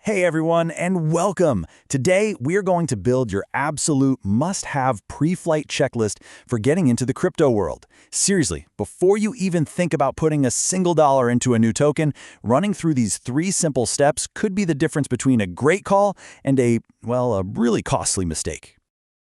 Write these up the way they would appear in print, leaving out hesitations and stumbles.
Hey everyone, and welcome! Today, we are going to build your absolute must-have pre-flight checklist for getting into the crypto world. Seriously, before you even think about putting a single dollar into a new token, running through these 3 simple steps could be the difference between a great call and a really costly mistake.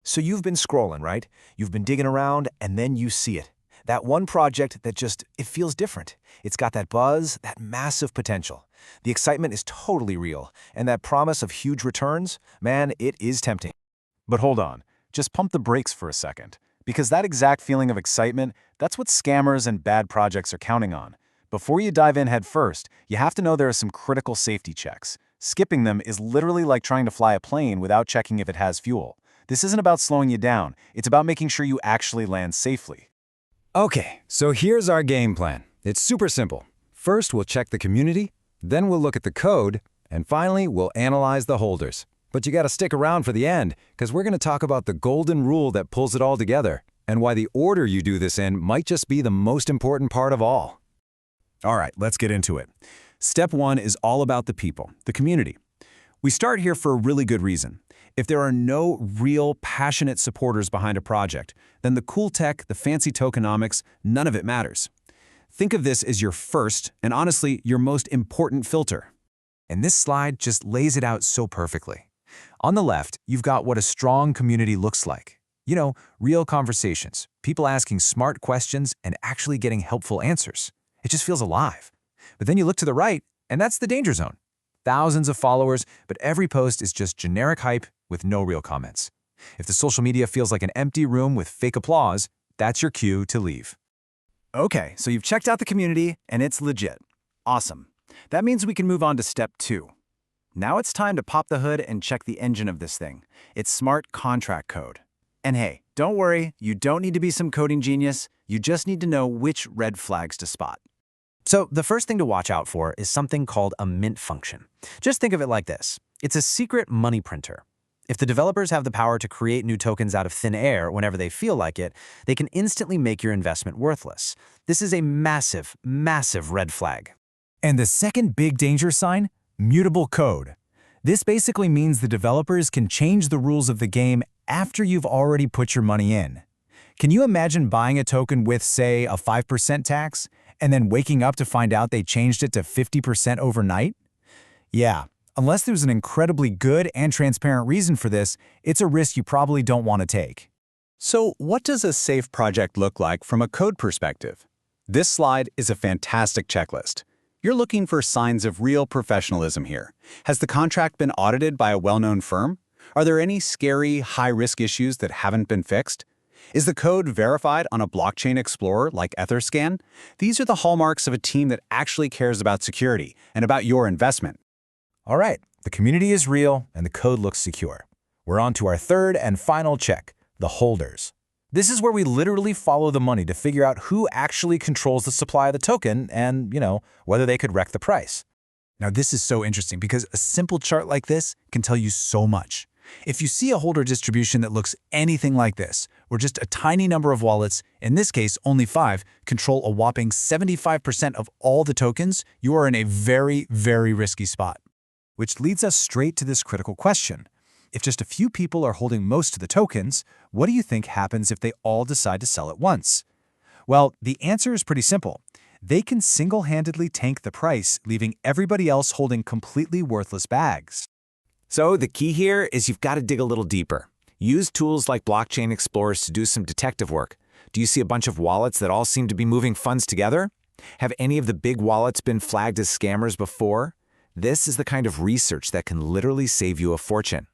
So you've been scrolling, right? You've been digging around, and then you see it. That one project that it feels different. It's got that buzz, that massive potential. The excitement is totally real, and that promise of huge returns, man, it is tempting. But hold on, just pump the brakes for a second. Because that exact feeling of excitement, that's what scammers and bad projects are counting on. Before you dive in head first, you have to know there are some critical safety checks. Skipping them is literally like trying to fly a plane without checking if it has fuel. This isn't about slowing you down, it's about making sure you actually land safely. Okay, so here's our game plan. It's super simple. First, we'll check the community, then we'll look at the code, and finally, we'll analyze the holders. But you gotta stick around for the end, because we're gonna talk about the golden rule that pulls it all together, and why the order you do this in might just be the most important part of all. All right, let's get into it. Step 1 is all about the people, the community. We start here for a really good reason. If there are no real, passionate supporters behind a project, then the cool tech, the fancy tokenomics, none of it matters. Think of this as your first, and honestly, your most important filter. And this slide just lays it out so perfectly. On the left, you've got what a strong community looks like. You know, real conversations, people asking smart questions and actually getting helpful answers. It just feels alive. But then you look to the right, and that's the danger zone. Thousands of followers, but every post is just generic hype with no real comments. If the social media feels like an empty room with fake applause, that's your cue to leave. Okay, so you've checked out the community, and it's legit. Awesome. That means we can move on to step 2. Now it's time to pop the hood and check the engine of this thing. It's smart contract code. And hey, don't worry, you don't need to be some coding genius. You just need to know which red flags to spot. So the first thing to watch out for is something called a mint function. Just think of it like this. It's a secret money printer. If the developers have the power to create new tokens out of thin air whenever they feel like it, they can instantly make your investment worthless. This is a massive, massive red flag. And the second big danger sign? Mutable code. This basically means the developers can change the rules of the game after you've already put your money in. Can you imagine buying a token with, say, a 5% tax, and then waking up to find out they changed it to 50% overnight? Yeah, unless there's an incredibly good and transparent reason for this, it's a risk you probably don't want to take. So what does a safe project look like from a code perspective? This slide is a fantastic checklist. You're looking for signs of real professionalism here. Has the contract been audited by a well-known firm? Are there any scary, high-risk issues that haven't been fixed? Is the code verified on a blockchain explorer like Etherscan? These are the hallmarks of a team that actually cares about security and about your investment. All right, the community is real and the code looks secure. We're on to our third and final check, the holders. This is where we literally follow the money to figure out who actually controls the supply of the token and, whether they could wreck the price. Now this is so interesting because a simple chart like this can tell you so much. If you see a holder distribution that looks anything like this, where just a tiny number of wallets, in this case only 5, control a whopping 75% of all the tokens, you are in a very, very risky spot. Which leads us straight to this critical question. If just a few people are holding most of the tokens, what do you think happens if they all decide to sell at once? Well, the answer is pretty simple. They can single-handedly tank the price, leaving everybody else holding completely worthless bags. So the key here is you've got to dig a little deeper. Use tools like blockchain explorers to do some detective work. Do you see a bunch of wallets that all seem to be moving funds together? Have any of the big wallets been flagged as scammers before? This is the kind of research that can literally save you a fortune.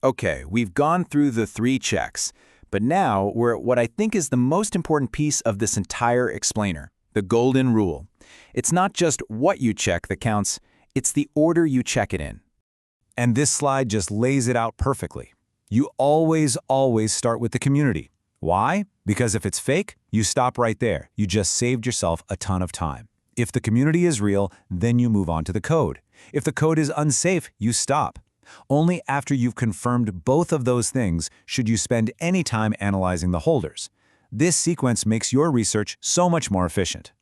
Okay, we've gone through the 3 checks, but now we're at what I think is the most important piece of this entire explainer, the golden rule. It's not just what you check that counts, it's the order you check it in. And this slide just lays it out perfectly. You always start with the community. Why? Because if it's fake, you stop right there. You just saved yourself a ton of time. If the community is real, then you move on to the code. If the code is unsafe, you stop. Only after you've confirmed both of those things should you spend any time analyzing the holders. This sequence makes your research so much more efficient.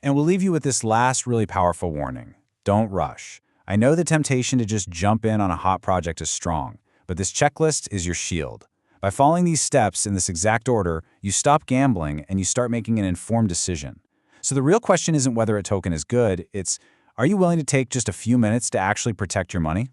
And we'll leave you with this last really powerful warning. Don't rush. I know the temptation to just jump in on a hot project is strong, but this checklist is your shield. By following these steps in this exact order, you stop gambling and you start making an informed decision. So the real question isn't whether a token is good, it's, are you willing to take just a few minutes to actually protect your money?